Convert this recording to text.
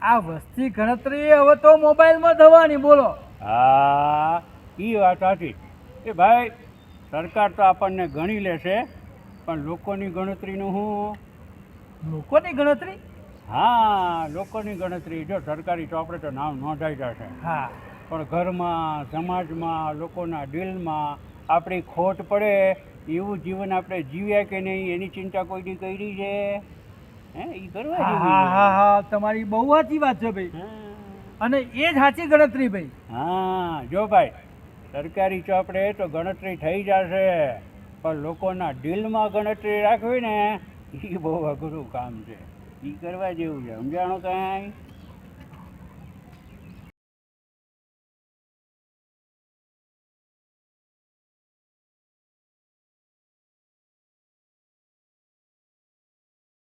આ વસ્તી ગણતરી હવે તો મોબાઈલમાં થવાની બોલો. હા એ વાત સાચી. એ ભાઈ સરકાર તો આપણને ગણી લેશે, પણ લોકોની ગણતરીનું શું? લોકોની ગણતરી? હા, લોકોની ગણતરી. જો સરકારી ચોપડે તો નામ નોંધાઈ જશે, હા. પણ ઘરમાં, સમાજમાં, લોકોના દિલમાં આપણી ખોટ પડે એવું જીવન આપણે જીવ્યા કે નહીં એની ચિંતા કોઈ દી કરી છે? હે, એ કરવા હા જેવી હા છે. હા હા, તમારી બહુ સાચી વાત છે ભાઈ. હા. અને એ જ સાચી ગણતરી ભાઈ. હા જો ભાઈ, સરકારી ચોપડે તો ગણતરી થઈ જશે, પણ લોકોના દિલમાં ગણતરી રાખવી ને એ બહુ અઘરું કામ છે. એ કરવા જેવું છે, સમજાણો કાંઈ?